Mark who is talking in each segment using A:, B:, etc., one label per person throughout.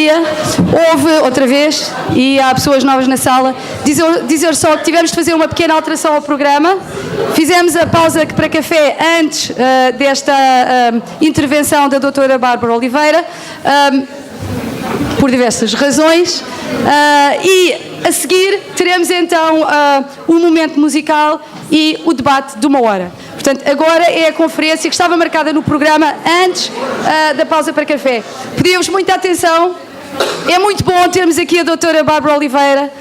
A: dia, houve outra vez, e há pessoas novas na sala, dizer só que tivemos de fazer uma pequena alteração ao programa. Fizemos a pausa para café antes desta intervenção da doutora Bárbara Oliveira, por diversas razões, e a seguir teremos então um momento musical e o debate de 1 hora. Portanto, agora é a conferência que estava marcada no programa antes da pausa para café. Pedimos muita atenção, é muito bom termos aqui a doutora Bárbara Oliveira.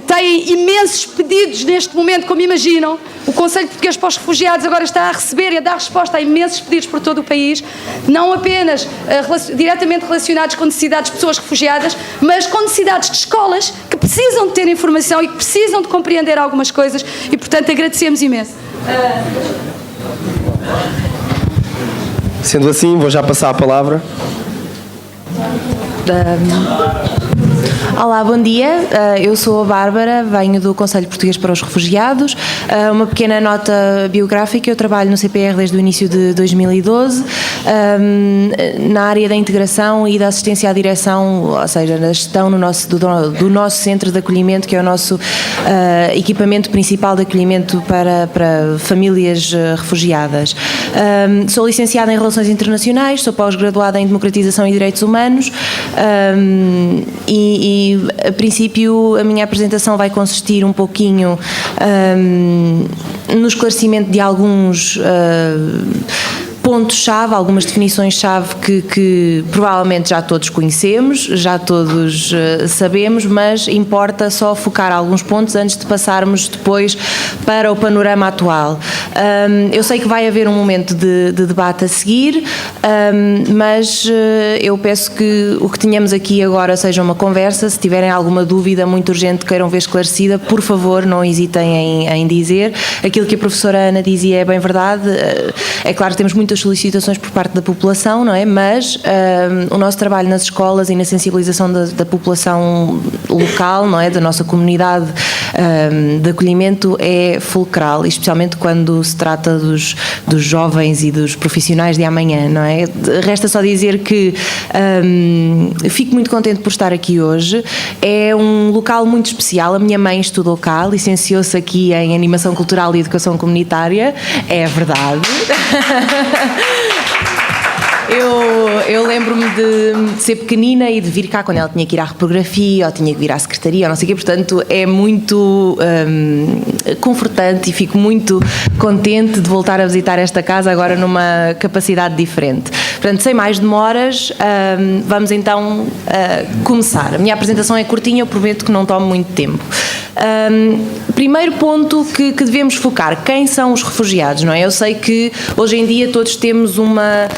A: Tem imensos pedidos neste momento, como imaginam. O Conselho Português para os Refugiados agora está a receber e a dar resposta a imensos pedidos por todo o país, não apenas diretamente relacionados com necessidades de pessoas refugiadas, mas com necessidades de escolas que precisam de ter informação e que precisam de compreender algumas coisas, e portanto agradecemos imenso.
B: Sendo assim, vou já passar a palavra.
C: Olá, bom dia. Eu sou a Bárbara, venho do Conselho Português para os Refugiados. Uma pequena nota biográfica: eu trabalho no CPR desde o início de 2012, na área da integração e da assistência à direção, ou seja, na gestão do nosso centro de acolhimento, que é o nosso equipamento principal de acolhimento para famílias refugiadas. Sou licenciada em Relações Internacionais, sou pós-graduada em Democratização e Direitos Humanos, e a princípio a minha apresentação vai consistir um pouquinho no esclarecimento de alguns pontos-chave, algumas definições-chave que provavelmente já todos conhecemos, já todos sabemos, mas importa só focar alguns pontos antes de passarmos depois para o panorama atual. Eu sei que vai haver um momento de debate a seguir, mas eu peço que o que tenhamos aqui agora seja uma conversa. Se tiverem alguma dúvida muito urgente que queiram ver esclarecida, por favor, não hesitem em dizer. Aquilo que a professora Ana dizia é bem verdade. É claro que temos muitas solicitações por parte da população, não é? Mas o nosso trabalho nas escolas e na sensibilização da população local, não é? Da nossa comunidade de acolhimento é fulcral, especialmente quando se trata dos jovens e dos profissionais de amanhã, não é? Resta só dizer que fico muito contente por estar aqui hoje. É um local muito especial. A minha mãe estudou cá, licenciou-se aqui em Animação Cultural e Educação Comunitária, é verdade. Eu lembro-me de ser pequenina e de vir cá quando ela tinha que ir à repografia ou tinha que vir à secretaria ou não sei o quê, portanto é muito confortante e fico muito contente de voltar a visitar esta casa agora numa capacidade diferente. Portanto, sem mais demoras, vamos então começar. A minha apresentação é curtinha, eu prometo que não tome muito tempo. Primeiro ponto que devemos focar: quem são os refugiados, não é? Eu sei que hoje em dia todos temos uma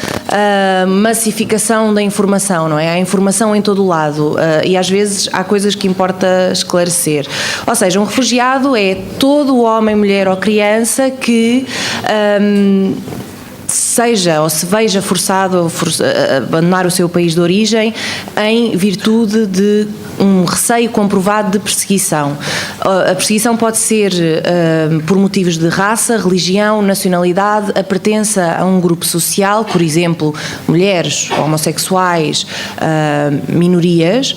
C: massificação da informação, não é? Há informação em todo o lado, e às vezes há coisas que importa esclarecer. Ou seja, um refugiado é todo o homem, mulher ou criança que seja ou se veja forçado a abandonar o seu país de origem em virtude de um receio comprovado de perseguição. A perseguição pode ser por motivos de raça, religião, nacionalidade, a pertença a um grupo social, por exemplo, mulheres, homossexuais, minorias,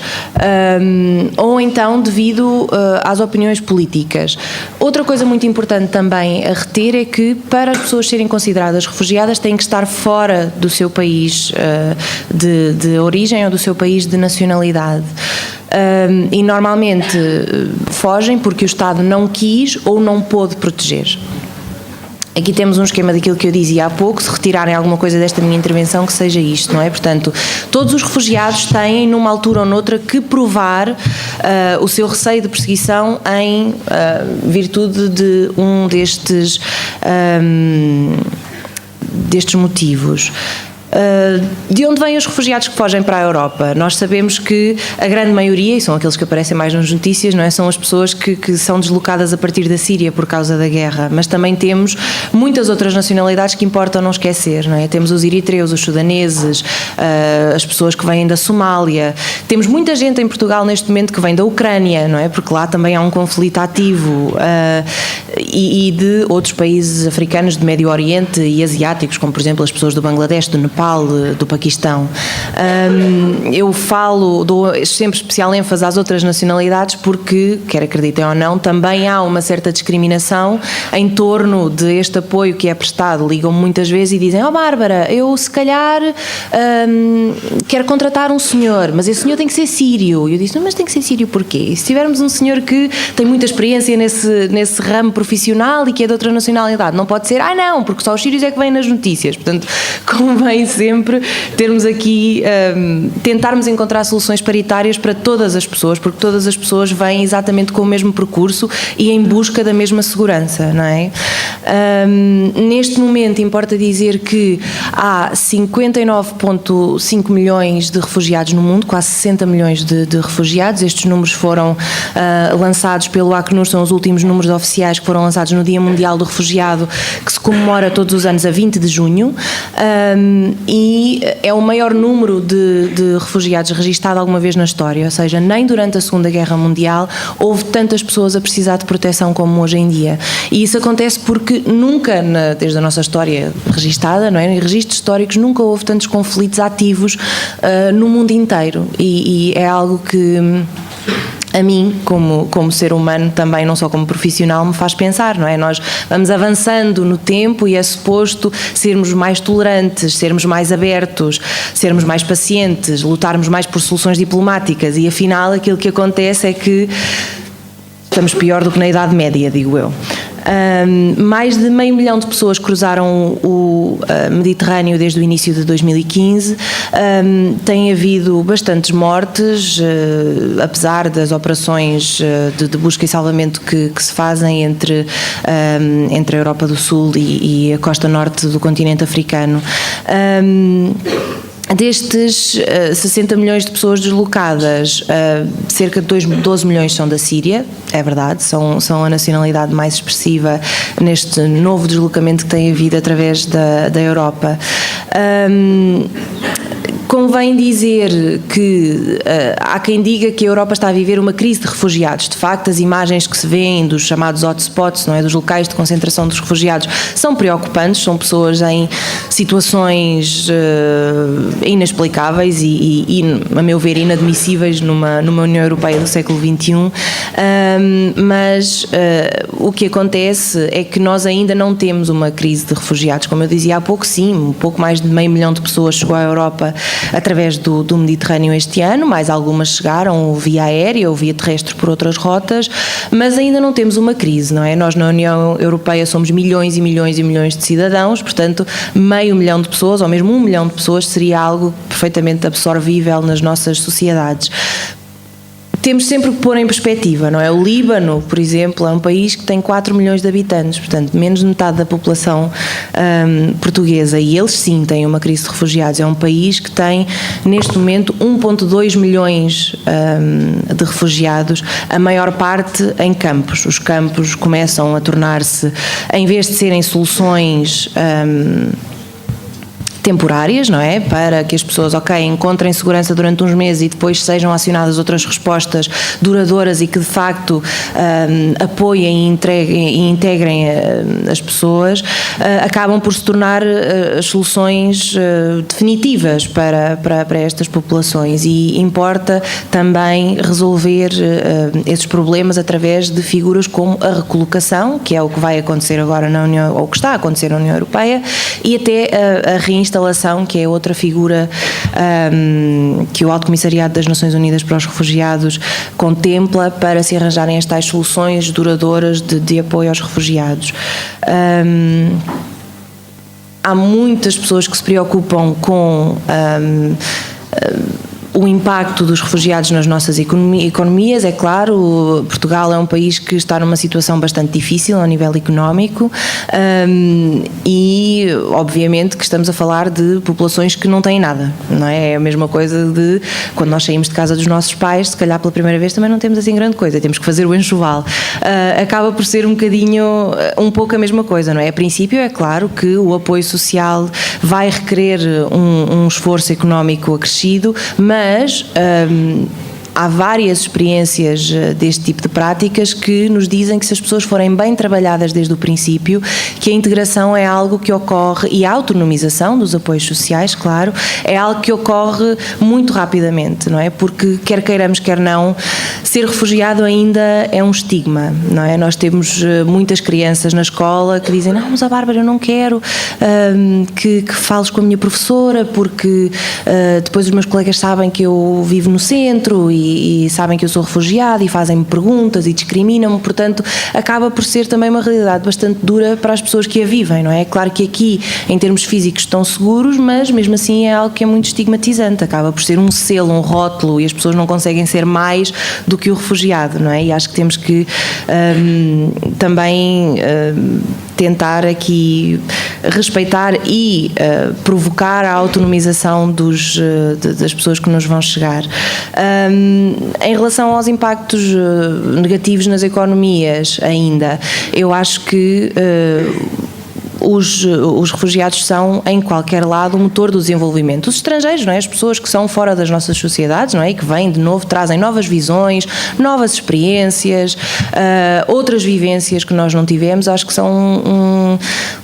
C: ou então devido às opiniões políticas. Outra coisa muito importante também a reter é que, para as pessoas serem consideradas refugiadas, têm que estar fora do seu país de origem ou do seu país de nacionalidade. E normalmente fogem porque o Estado não quis ou não pôde proteger. Aqui temos um esquema daquilo que eu dizia há pouco: se retirarem alguma coisa desta minha intervenção, que seja isto, não é? Portanto, todos os refugiados têm, numa altura ou noutra, que provar o seu receio de perseguição em virtude de um destes motivos. De onde vêm os refugiados que fogem para a Europa? Nós sabemos que a grande maioria, e são aqueles que aparecem mais nas notícias, não é? São as pessoas que são deslocadas a partir da Síria por causa da guerra, mas também temos muitas outras nacionalidades que importa não esquecer, não é? Temos os eritreus, os sudaneses, as pessoas que vêm da Somália. Temos muita gente em Portugal neste momento que vem da Ucrânia, não é? Porque lá também há um conflito ativo, e de outros países africanos, de Médio Oriente e asiáticos, como por exemplo as pessoas do Bangladesh, do Nepal, Nepal, do Paquistão. Eu dou sempre especial ênfase às outras nacionalidades porque, quer acreditem ou não, também há uma certa discriminação em torno deste apoio que é prestado. Ligam-me muitas vezes e dizem: Bárbara, eu se calhar quero contratar um senhor, mas esse senhor tem que ser sírio. E eu disse: não, mas tem que ser sírio porquê? E se tivermos um senhor que tem muita experiência nesse ramo profissional e que é de outra nacionalidade, não pode ser, não, porque só os sírios é que vêm nas notícias. Portanto, convém sempre termos aqui, tentarmos encontrar soluções paritárias para todas as pessoas, porque todas as pessoas vêm exatamente com o mesmo percurso e em busca da mesma segurança, não é? Neste momento, importa dizer que há 59,5 milhões de refugiados no mundo, quase 60 milhões de refugiados. Estes números foram lançados pelo Acnur, são os últimos números oficiais que foram lançados no Dia Mundial do Refugiado, que se comemora todos os anos a 20 de junho, e é o maior número de refugiados registado alguma vez na história, ou seja, nem durante a Segunda Guerra Mundial houve tantas pessoas a precisar de proteção como hoje em dia. E isso acontece porque nunca, desde a nossa história registada, não é? Em registros históricos, nunca houve tantos conflitos ativos no mundo inteiro, e é algo que a mim, como ser humano também, não só como profissional, me faz pensar, não é? Nós vamos avançando no tempo e é suposto sermos mais tolerantes, sermos mais abertos, sermos mais pacientes, lutarmos mais por soluções diplomáticas, e afinal aquilo que acontece é que estamos pior do que na Idade Média, digo eu. Mais de 500 mil de pessoas cruzaram o Mediterrâneo desde o início de 2015. Tem havido bastantes mortes, apesar das operações de busca e salvamento que se fazem entre a Europa do Sul e a costa norte do continente africano. Destes 60 milhões de pessoas deslocadas, cerca de 12 milhões são da Síria, é verdade, são a nacionalidade mais expressiva neste novo deslocamento que tem havido através da Europa. Convém dizer que há quem diga que a Europa está a viver uma crise de refugiados. De facto, as imagens que se vêem dos chamados hotspots, não é, dos locais de concentração dos refugiados, são preocupantes, são pessoas em situações inexplicáveis e, a meu ver, inadmissíveis numa União Europeia do século XXI, mas o que acontece é que nós ainda não temos uma crise de refugiados. Como eu dizia há pouco, sim, um pouco mais de 500 mil de pessoas chegou à Europa através do Mediterrâneo este ano, mais algumas chegaram via aérea ou via terrestre por outras rotas, mas ainda não temos uma crise, não é? Nós na União Europeia somos milhões e milhões e milhões de cidadãos, portanto 500 mil de pessoas, ou mesmo 1 milhão de pessoas, seria algo perfeitamente absorvível nas nossas sociedades. Temos sempre que pôr em perspectiva, não é? O Líbano, por exemplo, é um país que tem 4 milhões de habitantes, portanto, menos de metade da população portuguesa, e eles sim têm uma crise de refugiados. É um país que tem, neste momento, 1,2 milhões de refugiados, a maior parte em campos. Os campos começam a tornar-se, em vez de serem soluções temporárias, não é? Para que as pessoas, encontrem segurança durante uns meses e depois sejam acionadas outras respostas duradouras e que de facto apoiem e integrem as pessoas, acabam por se tornar as soluções definitivas para estas populações, e importa também resolver esses problemas através de figuras como a recolocação, que é o que vai acontecer agora na União, ou que está a acontecer na União Europeia, e até a reinstalação, que é outra figura que o Alto Comissariado das Nações Unidas para os Refugiados contempla para se arranjarem as tais soluções duradouras de apoio aos refugiados. Há muitas pessoas que se preocupam com o impacto dos refugiados nas nossas economias. É claro, Portugal é um país que está numa situação bastante difícil ao nível económico, e obviamente que estamos a falar de populações que não têm nada, não é? É a mesma coisa de quando nós saímos de casa dos nossos pais, se calhar pela primeira vez também não temos assim grande coisa, temos que fazer o enxoval. Acaba por ser um pouco a mesma coisa, não é? A princípio é claro que o apoio social vai requerer um esforço económico acrescido, mas há várias experiências deste tipo de práticas que nos dizem que se as pessoas forem bem trabalhadas desde o princípio, que a integração é algo que ocorre, e a autonomização dos apoios sociais, claro, é algo que ocorre muito rapidamente, não é? Porque quer queiramos, quer não, ser refugiado ainda é um estigma, não é? Nós temos muitas crianças na escola que dizem, não, mas a Bárbara, eu não quero que fales com a minha professora porque depois os meus colegas sabem que eu vivo no centro e sabem que eu sou refugiada e fazem-me perguntas e discriminam-me, portanto acaba por ser também uma realidade bastante dura para as pessoas que a vivem, não é? Claro que aqui em termos físicos estão seguros, mas mesmo assim é algo que é muito estigmatizante, acaba por ser um selo, um rótulo, e as pessoas não conseguem ser mais do que o refugiado, não é? E acho que temos que também tentar aqui respeitar e provocar a autonomização das pessoas que nos vão chegar. Em relação aos impactos negativos nas economias ainda, eu acho que os refugiados são, em qualquer lado, o motor do desenvolvimento. Os estrangeiros, não é? As pessoas que são fora das nossas sociedades, não é? E que vêm de novo, trazem novas visões, novas experiências, outras vivências que nós não tivemos, acho que são um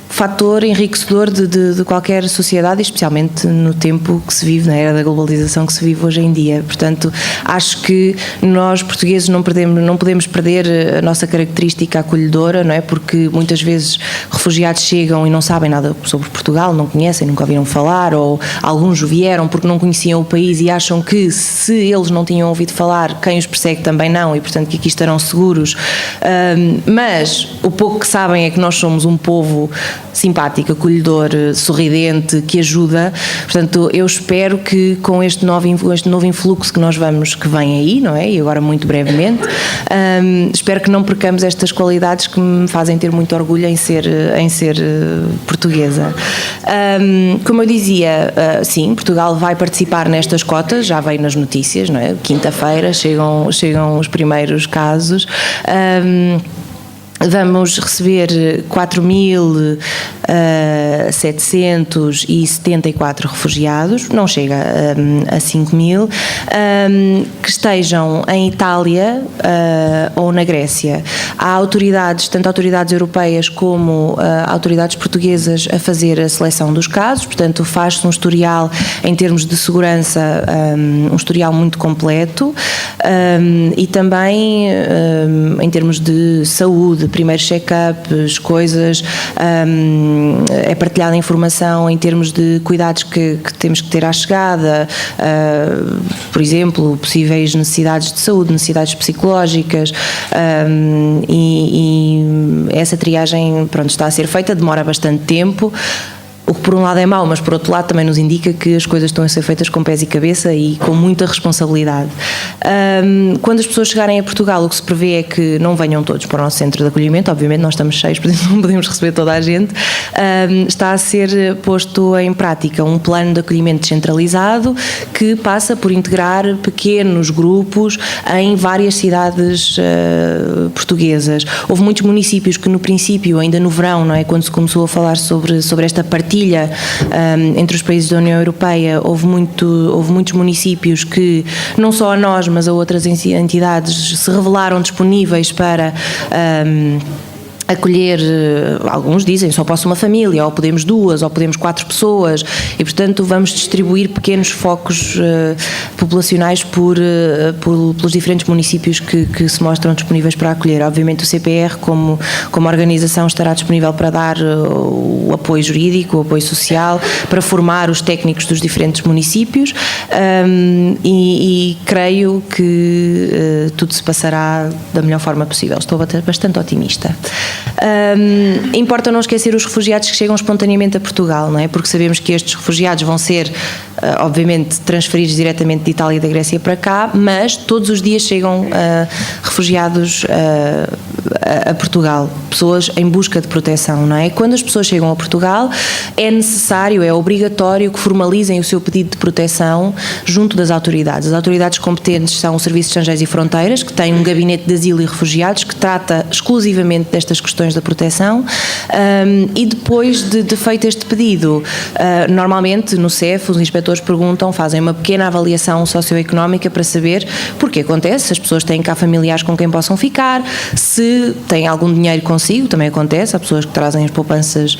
C: fator enriquecedor de qualquer sociedade, especialmente no tempo que se vive, na era da globalização que se vive hoje em dia. Portanto, acho que nós, portugueses, não podemos perder a nossa característica acolhedora, não é? Porque muitas vezes refugiados chegam e não sabem nada sobre Portugal, não conhecem, nunca ouviram falar, ou alguns vieram porque não conheciam o país e acham que se eles não tinham ouvido falar, quem os persegue também não, e portanto que aqui estarão seguros. Mas o pouco que sabem é que nós somos um povo simpático, acolhedor, sorridente, que ajuda. Portanto, eu espero que com este novo influxo que vem aí, não é? E agora muito brevemente, espero que não percamos estas qualidades que me fazem ter muito orgulho em ser portuguesa. Como eu dizia, sim, Portugal vai participar nestas cotas, já veio nas notícias, não é? Quinta-feira chegam os primeiros casos. Vamos receber 4.774 refugiados, não chega a 5.000, que estejam em Itália ou na Grécia. Há autoridades, tanto autoridades europeias como autoridades portuguesas, a fazer a seleção dos casos, portanto faz-se um historial em termos de segurança, um historial muito completo, e também em termos de saúde, primeiros check-ups, coisas, é partilhada informação em termos de cuidados que temos que ter à chegada, por exemplo, possíveis necessidades de saúde, necessidades psicológicas, e essa triagem, pronto, está a ser feita, demora bastante tempo. O que por um lado é mau, mas por outro lado também nos indica que as coisas estão a ser feitas com pés e cabeça e com muita responsabilidade. Quando as pessoas chegarem a Portugal, o que se prevê é que não venham todos para o nosso centro de acolhimento, obviamente nós estamos cheios, por isso não podemos receber toda a gente. Está a ser posto em prática um plano de acolhimento descentralizado que passa por integrar pequenos grupos em várias cidades portuguesas. Houve muitos municípios que no princípio, ainda no verão, não é, quando se começou a falar sobre esta partilha entre os países da União Europeia, houve muitos municípios que, não só a nós, mas a outras entidades, se revelaram disponíveis para acolher, alguns dizem só posso uma família, ou podemos 2, ou podemos 4 pessoas, e portanto vamos distribuir pequenos focos populacionais pelos diferentes municípios que se mostram disponíveis para acolher. Obviamente o CPR como organização estará disponível para dar o apoio jurídico, o apoio social, para formar os técnicos dos diferentes municípios, e creio que tudo se passará da melhor forma possível. Estou bastante otimista. Importa não esquecer os refugiados que chegam espontaneamente a Portugal, não é? Porque sabemos que estes refugiados vão ser, obviamente, transferidos diretamente de Itália e da Grécia para cá, mas todos os dias chegam refugiados a Portugal, pessoas em busca de proteção, não é? Quando as pessoas chegam a Portugal, é necessário, é obrigatório que formalizem o seu pedido de proteção junto das autoridades. As autoridades competentes são o Serviço de Estrangeiros e Fronteiras, que tem um gabinete de asilo e refugiados que trata exclusivamente destas questões da proteção. E depois de feito este pedido, normalmente no CEF os inspectores perguntam, fazem uma pequena avaliação socioeconómica para saber porque acontece, se as pessoas têm cá familiares com quem possam ficar, se têm algum dinheiro consigo, também acontece, há pessoas que trazem as poupanças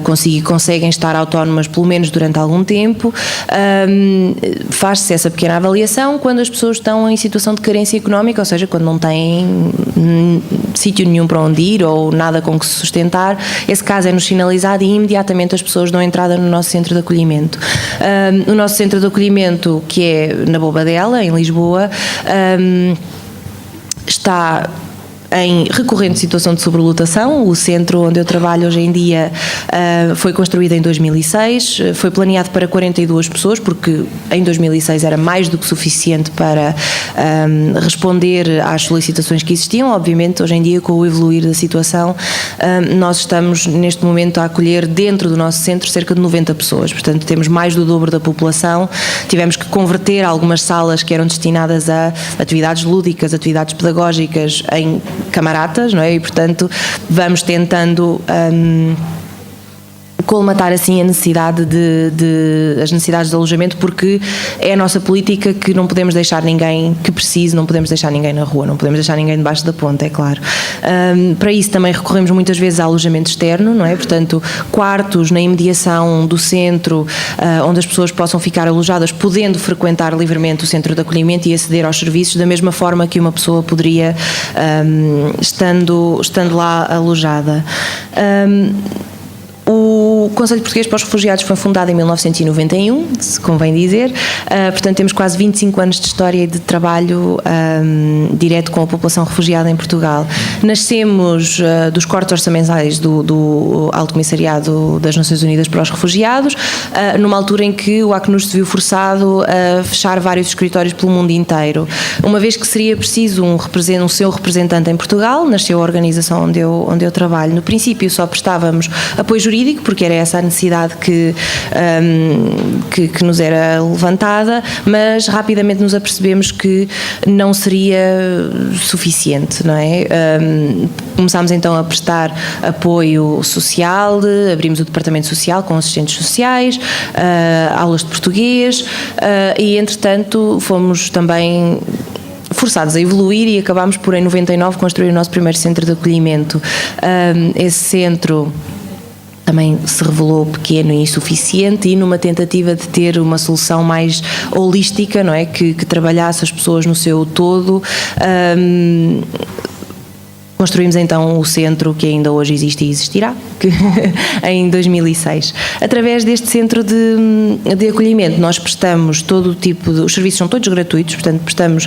C: consigo e conseguem estar autónomas pelo menos durante algum tempo. Faz-se essa pequena avaliação quando as pessoas estão em situação de carência económica, ou seja, quando não têm sítio nenhum para onde ir ou nada com que se sustentar. Esse caso é-nos sinalizado e imediatamente as pessoas dão entrada no nosso centro de acolhimento. O nosso centro de acolhimento, que é na Bobadela, em Lisboa, está em recorrente situação de sobrelotação. O centro onde eu trabalho hoje em dia foi construído em 2006, foi planeado para 42 pessoas, porque em 2006 era mais do que suficiente para responder às solicitações que existiam. Obviamente, hoje em dia, com o evoluir da situação, nós estamos neste momento a acolher dentro do nosso centro cerca de 90 pessoas, portanto temos mais do dobro da população. Tivemos que converter algumas salas que eram destinadas a atividades lúdicas, atividades pedagógicas, em camaratas, não é? E, portanto, vamos tentando colmatar assim a necessidade as necessidades de alojamento, porque é a nossa política que não podemos deixar ninguém que precise, não podemos deixar ninguém na rua, não podemos deixar ninguém debaixo da ponte, é claro. Para isso também recorremos muitas vezes a alojamento externo, não é? Portanto, quartos na imediação do centro, onde as pessoas possam ficar alojadas, podendo frequentar livremente o centro de acolhimento e aceder aos serviços da mesma forma que uma pessoa poderia estando lá alojada. O Conselho Português para os Refugiados foi fundado em 1991, se convém dizer, portanto temos quase 25 anos de história e de trabalho direto com a população refugiada em Portugal. Nascemos dos cortes orçamentais do Alto Comissariado das Nações Unidas para os Refugiados, numa altura em que o Acnur se viu forçado a fechar vários escritórios pelo mundo inteiro. Uma vez que seria preciso um seu representante em Portugal, nasceu a organização onde eu trabalho. No princípio só prestávamos apoio jurídico, porque era essa a necessidade que nos era levantada, mas rapidamente nos apercebemos que não seria suficiente, não é? Começámos então a prestar apoio social, abrimos o departamento social com assistentes sociais, aulas de português, e entretanto fomos também forçados a evoluir e acabámos por em 99 construir o nosso primeiro centro de acolhimento. Esse centro também se revelou pequeno e insuficiente, e numa tentativa de ter uma solução mais holística, não é? Que trabalhasse as pessoas no seu todo, construímos então o centro que ainda hoje existe e existirá, em 2006. Através deste centro de acolhimento nós prestamos todo o tipo os serviços são todos gratuitos, portanto prestamos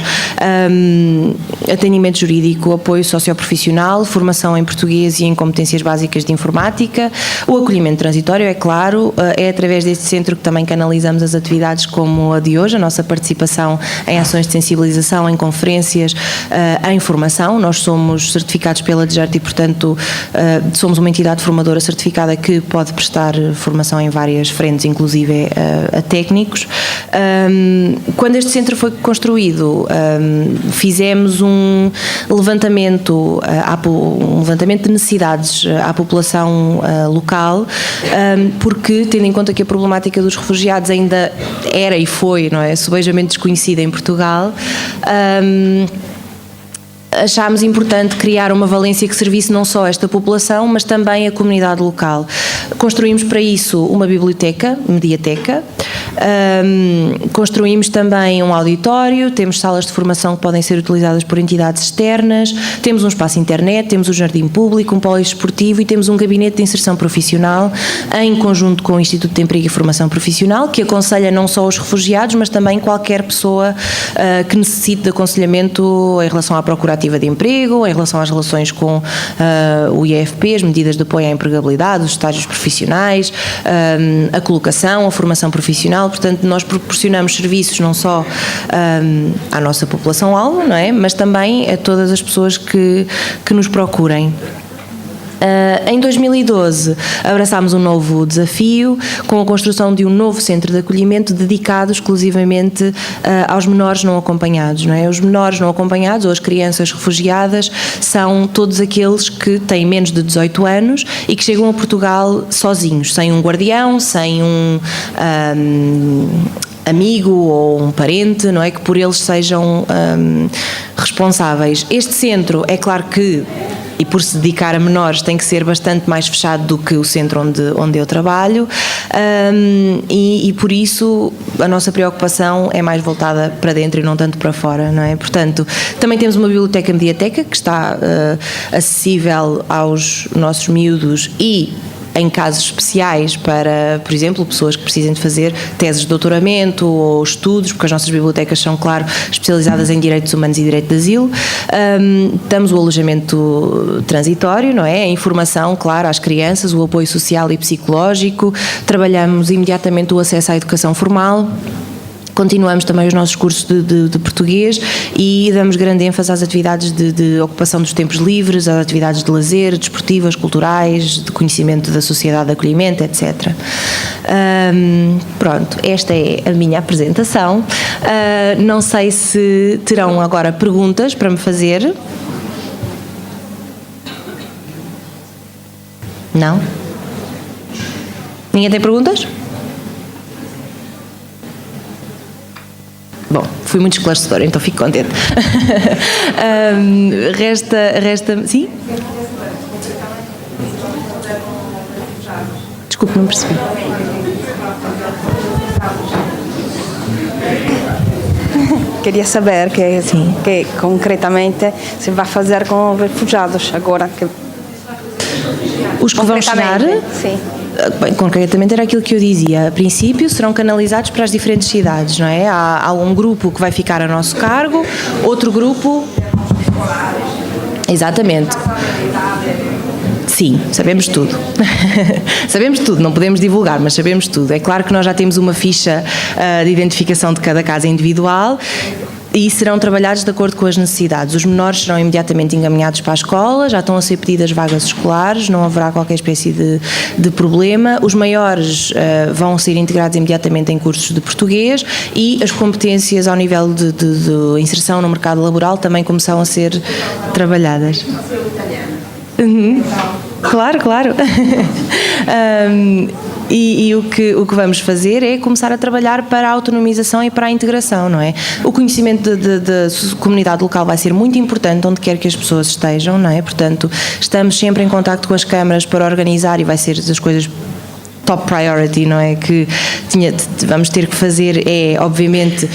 C: atendimento jurídico, apoio socioprofissional, formação em português e em competências básicas de informática, o acolhimento transitório, é claro. É através deste centro que também canalizamos as atividades como a de hoje, a nossa participação em ações de sensibilização, em conferências, em formação. Nós somos certificados pela DGERT e, portanto, somos uma entidade formadora certificada que pode prestar formação em várias frentes, inclusive a técnicos. Quando este centro foi construído, fizemos um levantamento de necessidades à população local, porque, tendo em conta que a problemática dos refugiados ainda era e foi, não é, subejamente desconhecida em Portugal, achámos importante criar uma valência que servisse não só esta população, mas também a comunidade local. Construímos para isso uma biblioteca, mediateca, construímos também um auditório, temos salas de formação que podem ser utilizadas por entidades externas, temos um espaço internet, temos um jardim público, um poliesportivo e temos um gabinete de inserção profissional em conjunto com o Instituto de Emprego e Formação Profissional, que aconselha não só os refugiados, mas também qualquer pessoa que necessite de aconselhamento em relação à procura ativa de emprego, em relação às relações com o IFP, as medidas de apoio à empregabilidade, os estágios profissionais, a colocação, a formação profissional. Portanto, nós proporcionamos serviços não só à nossa população-alvo, não é? Mas também a todas as pessoas que nos procurem. Em 2012 abraçámos um novo desafio com a construção de um novo centro de acolhimento dedicado exclusivamente aos menores não acompanhados, não é? Os menores não acompanhados ou as crianças refugiadas são todos aqueles que têm menos de 18 anos e que chegam a Portugal sozinhos, sem um guardião, sem um amigo ou um parente, não é? Que por eles sejam responsáveis. Este centro, é claro que, e por se dedicar a menores, tem que ser bastante mais fechado do que o centro onde eu trabalho, e por isso a nossa preocupação é mais voltada para dentro e não tanto para fora, não é? Portanto, também temos uma biblioteca-mediateca que está acessível aos nossos miúdos e em casos especiais para, por exemplo, pessoas que precisem de fazer teses de doutoramento ou estudos, porque as nossas bibliotecas são, claro, especializadas em direitos humanos e direito de asilo. Damos o alojamento transitório, não é? A informação, claro, às crianças, o apoio social e psicológico, trabalhamos imediatamente o acesso à educação formal. Continuamos também os nossos cursos de português e damos grande ênfase às atividades de ocupação dos tempos livres, às atividades de lazer, desportivas, culturais, de conhecimento da sociedade de acolhimento, etc. Pronto, esta é a minha apresentação. Não sei se terão agora perguntas para me fazer. Não? Ninguém tem perguntas? Bom, fui muito esclarecedora, então fico contente. Resta... Sim? Desculpe, não percebi.
D: Queria saber que concretamente se vai fazer com os refugiados agora.
C: Os que vão chegar?
D: Sim.
C: Bem, concretamente era aquilo que eu dizia. A princípio serão canalizados para as diferentes cidades, não é? Há um grupo que vai ficar a nosso cargo, outro grupo... Exatamente. Sim, sabemos tudo. Sabemos tudo, não podemos divulgar, mas sabemos tudo. É claro que nós já temos uma ficha de identificação de cada caso individual e serão trabalhados de acordo com as necessidades. Os menores serão imediatamente encaminhados para a escola, já estão a ser pedidas vagas escolares, não haverá qualquer espécie de problema. Os maiores vão ser integrados imediatamente em cursos de português e as competências ao nível de inserção no mercado laboral também começam a ser trabalhadas. Uhum. Claro. E o que vamos fazer é começar a trabalhar para a autonomização e para a integração, não é? O conhecimento da comunidade local vai ser muito importante onde quer que as pessoas estejam, não é? Portanto, estamos sempre em contacto com as câmaras para organizar e vai ser das coisas top priority, não é? Que vamos ter que fazer é, obviamente,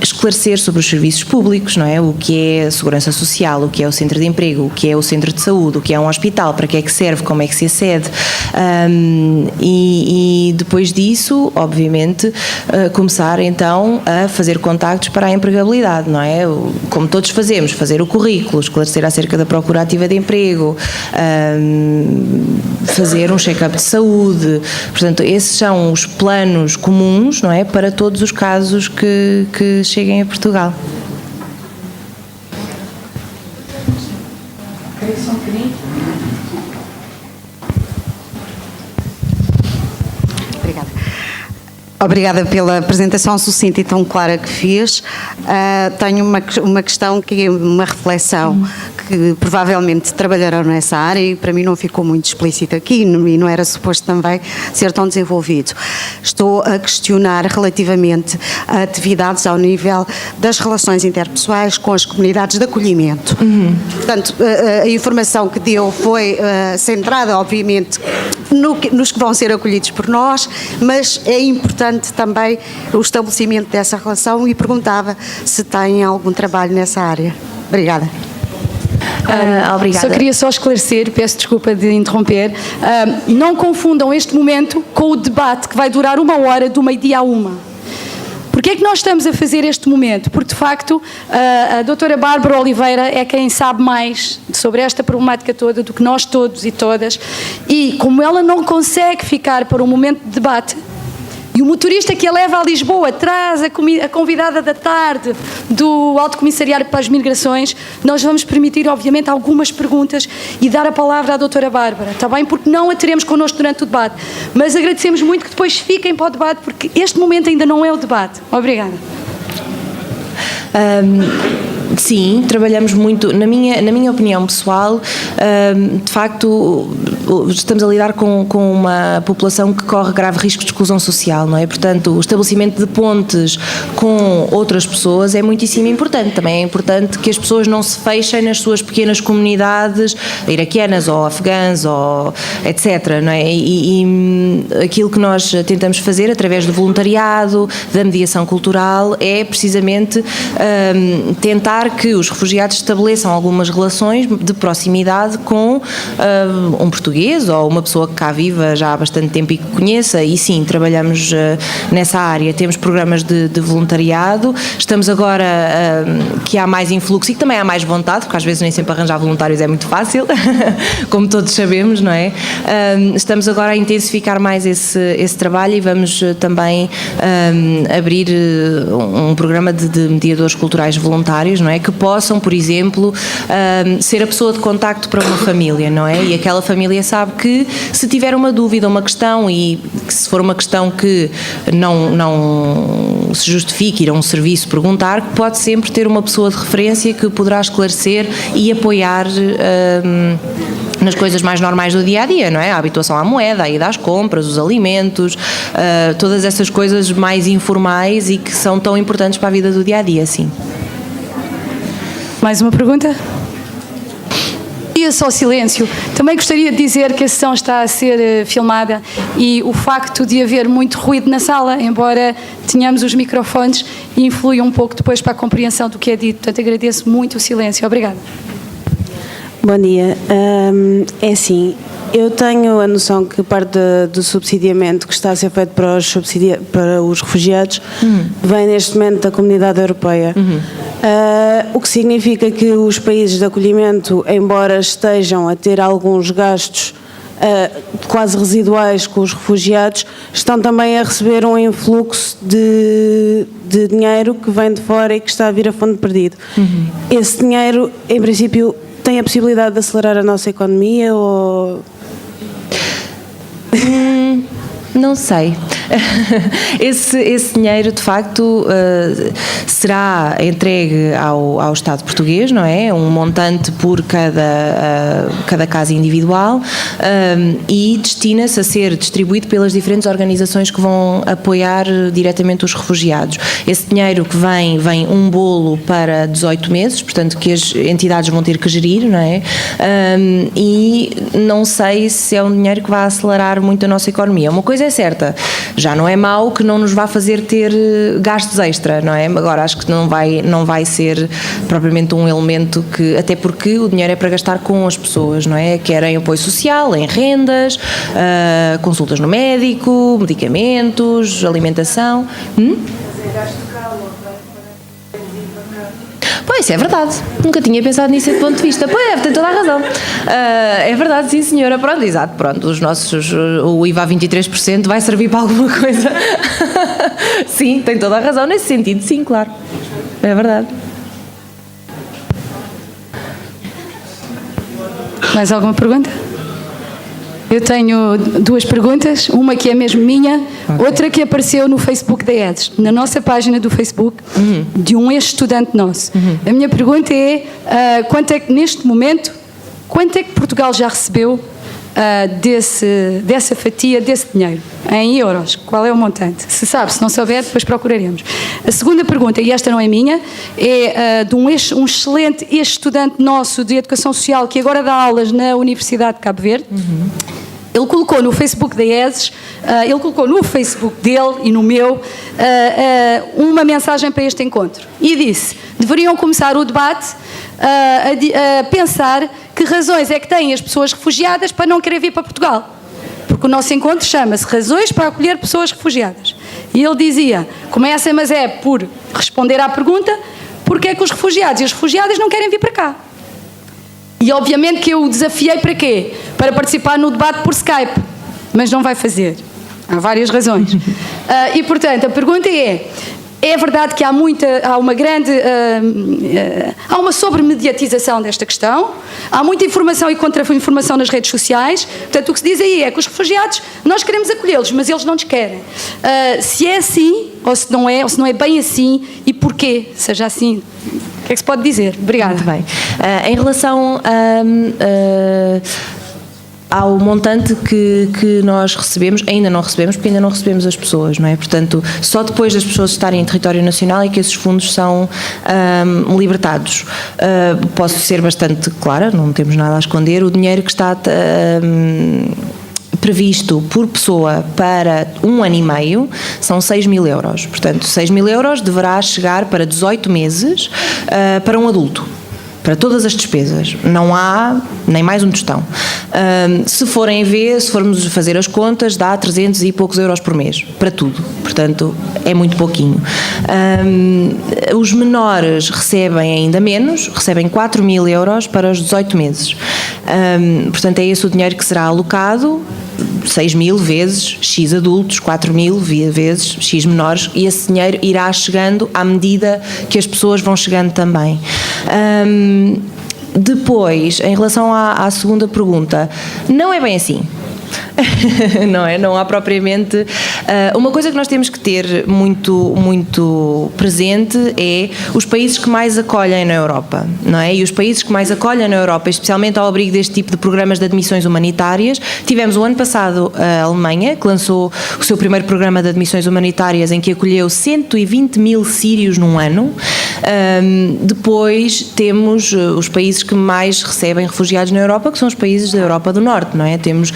C: esclarecer sobre os serviços públicos, não é? O que é a segurança social, o que é o centro de emprego, o que é o centro de saúde, o que é um hospital, para que é que serve, como é que se acede. E depois disso, obviamente, começar então a fazer contactos para a empregabilidade, não é? Como todos fazemos, fazer o currículo, esclarecer acerca da procura ativa de emprego, fazer um check-up de saúde. Portanto, esses são os planos comuns, não é, para todos os casos que cheguem a Portugal.
E: Obrigada pela apresentação sucinta e tão clara que fez. Tenho uma questão que é uma reflexão que provavelmente trabalharão nessa área e para mim não ficou muito explícito aqui e não era suposto também ser tão desenvolvido. Estou a questionar relativamente a atividades ao nível das relações interpessoais com as comunidades de acolhimento. Portanto, a informação que deu foi centrada, obviamente, nos que vão ser acolhidos por nós, mas é importante também o estabelecimento dessa relação e perguntava se tem algum trabalho nessa área. Obrigada.
C: Obrigada.
A: Só queria esclarecer, peço desculpa de interromper, não confundam este momento com o debate que vai durar 1 hora, do meio-dia à 1. Porquê é que nós estamos a fazer este momento? Porque, de facto, a doutora Bárbara Oliveira é quem sabe mais sobre esta problemática toda do que nós todos e todas, e como ela não consegue ficar para um momento de debate, e E o motorista que a leva a Lisboa traz a convidada da tarde do Alto Comissariado para as Migrações. Nós vamos permitir, obviamente, algumas perguntas e dar a palavra à doutora Bárbara, está bem? Porque não a teremos connosco durante o debate. Mas agradecemos muito que depois fiquem para o debate, porque este momento ainda não é o debate. Obrigada.
C: Sim, trabalhamos muito, na minha opinião pessoal, de facto estamos a lidar com uma população que corre grave risco de exclusão social, não é? Portanto, o estabelecimento de pontes com outras pessoas é muitíssimo importante. Também é importante que as pessoas não se fechem nas suas pequenas comunidades iraquianas ou afegãs ou etc, não é? E aquilo que nós tentamos fazer através do voluntariado, da mediação cultural, é precisamente tentar que os refugiados estabeleçam algumas relações de proximidade com um português ou uma pessoa que cá viva já há bastante tempo e que conheça, e sim, trabalhamos nessa área. Temos programas de voluntariado, estamos agora que há mais influxo e que também há mais vontade, porque às vezes nem sempre arranjar voluntários é muito fácil, como todos sabemos, não é? Estamos agora a intensificar mais esse trabalho e vamos também abrir um programa de mediadores culturais voluntários, não é? Que possam, por exemplo, ser a pessoa de contacto para uma família, não é? E aquela família sabe que se tiver uma dúvida, uma questão, e que se for uma questão que não se justifique ir a um serviço perguntar, que pode sempre ter uma pessoa de referência que poderá esclarecer e apoiar nas coisas mais normais do dia-a-dia, não é? A habituação à moeda, a ida às compras, os alimentos, todas essas coisas mais informais e que são tão importantes para a vida do dia-a-dia, sim.
A: Mais uma pergunta? E só silêncio. Também gostaria de dizer que a sessão está a ser filmada e o facto de haver muito ruído na sala, embora tenhamos os microfones, influi um pouco depois para a compreensão do que é dito. Portanto, agradeço muito o silêncio. Obrigada.
D: Bom dia. É assim, eu tenho a noção que parte do subsidiamento que está a ser feito para os refugiados vem neste momento da Comunidade Europeia. O que significa que os países de acolhimento, embora estejam a ter alguns gastos quase residuais com os refugiados, estão também a receber um influxo de dinheiro que vem de fora e que está a vir a fundo perdido. Esse dinheiro, em princípio, tem a possibilidade de acelerar a nossa economia ou...
C: Não sei. Esse dinheiro, de facto, será entregue ao Estado português, não é? Um montante por cada caso individual, e destina-se a ser distribuído pelas diferentes organizações que vão apoiar diretamente os refugiados. Esse dinheiro que vem um bolo para 18 meses, portanto, que as entidades vão ter que gerir, não é? E não sei se é um dinheiro que vai acelerar muito a nossa economia. Uma coisa é certa, já não é mau que não nos vá fazer ter gastos extra, não é? Agora acho que não vai ser propriamente um elemento que, até porque o dinheiro é para gastar com as pessoas, não é? Quer em apoio social, em rendas, consultas no médico, medicamentos, alimentação. Pois, é verdade. Nunca tinha pensado nisso desse ponto de vista. Pois, tem toda a razão. É verdade, sim, senhora. Pronto, exato. Pronto, o IVA 23% vai servir para alguma coisa. Sim, tem toda a razão nesse sentido. Sim, claro. É verdade.
A: Mais alguma pergunta? Eu tenho duas perguntas, uma que é mesmo minha, outra que apareceu no Facebook da EDS, na nossa página do Facebook, de um ex-estudante nosso. A minha pergunta é, quanto é que neste momento, quanto é que Portugal já recebeu dessa fatia, desse dinheiro, em euros? Qual é o montante? Se sabe, se não souber, depois procuraremos. A segunda pergunta, e esta não é minha, é de um excelente ex-estudante nosso de Educação Social que agora dá aulas na Universidade de Cabo Verde. Ele colocou no Facebook da ESES, ele colocou no Facebook dele e no meu uma mensagem para este encontro e disse: deveriam começar o debate a pensar que razões é que têm as pessoas refugiadas para não querer vir para Portugal, porque o nosso encontro chama-se Razões para acolher pessoas refugiadas. E ele dizia, começa, mas é por responder à pergunta, porque é que os refugiados e as refugiadas não querem vir para cá. E obviamente que eu o desafiei para quê? Para participar no debate por Skype, mas não vai fazer. Há várias razões. E, portanto, a pergunta é verdade que há uma sobremediatização desta questão, há muita informação e contra-informação nas redes sociais, portanto o que se diz aí é que os refugiados, nós queremos acolhê-los, mas eles não nos querem. Se é assim, ou se não é bem assim, e porquê, seja assim, o que é que se pode dizer? Obrigada.
C: Muito bem. Em relação ao montante que nós recebemos, ainda não recebemos, porque ainda não recebemos as pessoas, não é? Portanto, só depois das pessoas estarem em território nacional é que esses fundos são libertados. Posso ser bastante clara, não temos nada a esconder, o dinheiro que está previsto por pessoa para 1 ano e meio são 6.000 euros. Portanto, 6.000 euros deverá chegar para 18 meses para um adulto. Para todas as despesas, não há nem mais um tostão. Se formos fazer as contas, dá 300 e poucos euros por mês, para tudo, portanto é muito pouquinho. Os menores recebem ainda menos, recebem 4.000 euros para os 18 meses. Portanto é esse o dinheiro que será alocado, 6.000 vezes X adultos, 4.000 vezes X menores, e esse dinheiro irá chegando à medida que as pessoas vão chegando também. Depois, em relação à segunda pergunta, não é bem assim. Não é? Não há propriamente... uma coisa que nós temos que ter muito presente é os países que mais acolhem na Europa, não é? E os países que mais acolhem na Europa, especialmente ao abrigo deste tipo de programas de admissões humanitárias, tivemos o ano passado a Alemanha, que lançou o seu primeiro programa de admissões humanitárias, em que acolheu 120.000 sírios num ano. Depois temos os países que mais recebem refugiados na Europa, que são os países da Europa do Norte, não é? Temos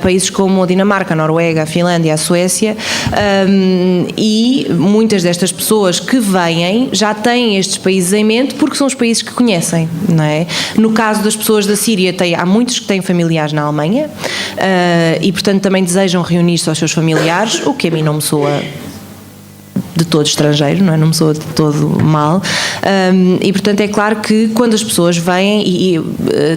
C: países como a Dinamarca, a Noruega, a Finlândia, a Suécia, e muitas destas pessoas que vêm já têm estes países em mente porque são os países que conhecem, não é? No caso das pessoas da Síria, há muitos que têm familiares na Alemanha e, portanto, também desejam reunir-se aos seus familiares, o que a mim não me soa de todo estrangeiro, não é? Não me soa de todo mal. E portanto é claro que quando as pessoas vêm, e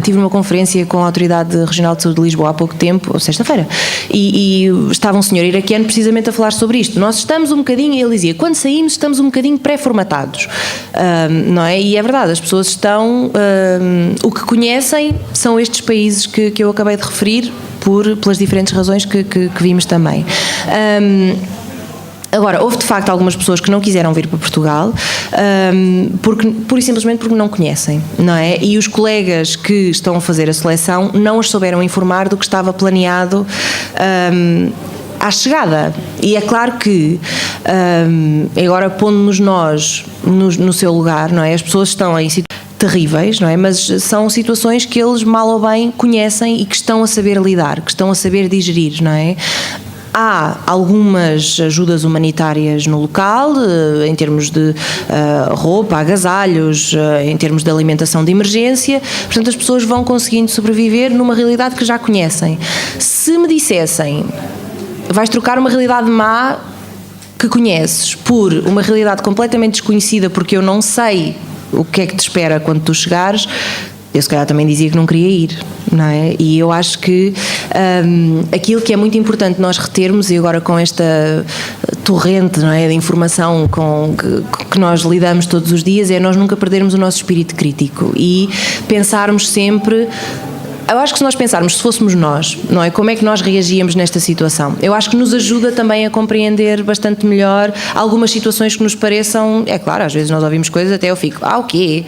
C: tive uma conferência com a Autoridade Regional de Saúde de Lisboa há pouco tempo, ou sexta-feira, e estava um senhor iraquiano precisamente a falar sobre isto. Nós estamos um bocadinho, ele dizia, quando saímos estamos um bocadinho pré-formatados, não é? E é verdade, as pessoas estão, o que conhecem são estes países que eu acabei de referir, pelas diferentes razões que vimos também. Agora, houve de facto algumas pessoas que não quiseram vir para Portugal, pura e simplesmente porque não conhecem, não é? E os colegas que estão a fazer a seleção não as souberam informar do que estava planeado à chegada. E é claro que, agora pondo-nos nós no seu lugar, não é? As pessoas estão em situações terríveis, não é? Mas são situações que eles mal ou bem conhecem e que estão a saber lidar, que estão a saber digerir, não é? Há algumas ajudas humanitárias no local, em termos de roupa, agasalhos, em termos de alimentação de emergência, portanto as pessoas vão conseguindo sobreviver numa realidade que já conhecem. Se me dissessem, vais trocar uma realidade má que conheces por uma realidade completamente desconhecida porque eu não sei o que é que te espera quando tu chegares, eu se calhar também dizia que não queria ir, não é? E eu acho que aquilo que é muito importante nós retermos, e agora com esta torrente, não é, de informação que nós lidamos todos os dias, é nós nunca perdermos o nosso espírito crítico e pensarmos sempre... Eu acho que se nós pensarmos, se fôssemos nós, não é? Como é que nós reagíamos nesta situação? Eu acho que nos ajuda também a compreender bastante melhor algumas situações que nos pareçam, é claro, às vezes nós ouvimos coisas até eu fico, o quê?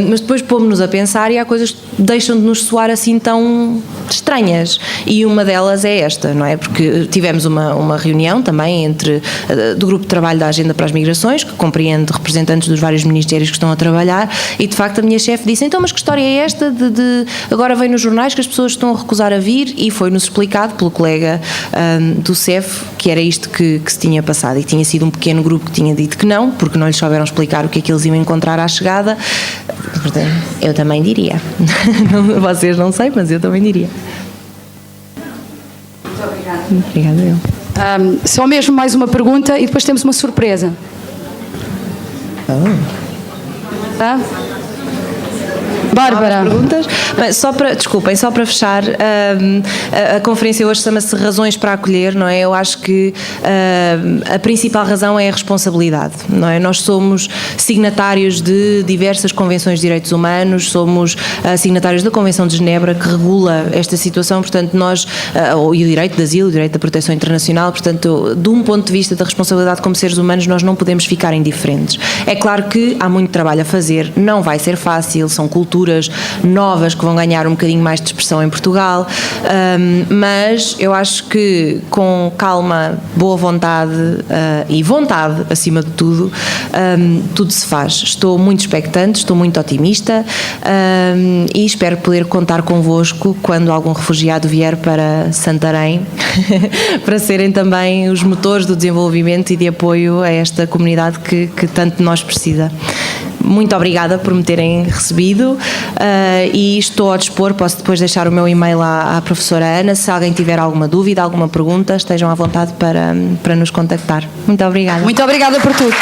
C: Mas depois pomos-nos a pensar e há coisas que deixam de nos soar assim tão estranhas. E uma delas é esta, não é? Porque tivemos uma reunião também do Grupo de Trabalho da Agenda para as Migrações, que compreende representantes dos vários ministérios que estão a trabalhar, e de facto a minha chefe disse, então mas que história é esta agora vem nos jornais que as pessoas estão a recusar a vir, e foi-nos explicado pelo colega do CEF que era isto que se tinha passado, e que tinha sido um pequeno grupo que tinha dito que não, porque não lhes souberam explicar o que é que eles iam encontrar à chegada. Portanto, eu também diria. Vocês não sei, mas eu também diria. Muito obrigada. Obrigada.
A: Só mesmo mais uma pergunta e depois temos uma surpresa. Tá? Bárbara.
C: Perguntas? Bem, só para fechar, a conferência hoje chama-se Razões para Acolher, não é? Eu acho que a principal razão é a responsabilidade, não é? Nós somos signatários de diversas convenções de direitos humanos, somos signatários da Convenção de Genebra, que regula esta situação, portanto nós, e o direito de asilo, o direito da proteção internacional, portanto, de um ponto de vista da responsabilidade como seres humanos, nós não podemos ficar indiferentes. É claro que há muito trabalho a fazer, não vai ser fácil, são culturas novas que vão ganhar um bocadinho mais de expressão em Portugal, mas eu acho que com calma, boa vontade e vontade, acima de tudo, tudo se faz. Estou muito expectante, estou muito otimista e espero poder contar convosco quando algum refugiado vier para Santarém para serem também os motores do desenvolvimento e de apoio a esta comunidade que tanto de nós precisa. Muito obrigada por me terem recebido e estou ao dispor, posso depois deixar o meu e-mail à professora Ana, se alguém tiver alguma dúvida, alguma pergunta, estejam à vontade para nos contactar. Muito obrigada.
A: Muito obrigada por tudo.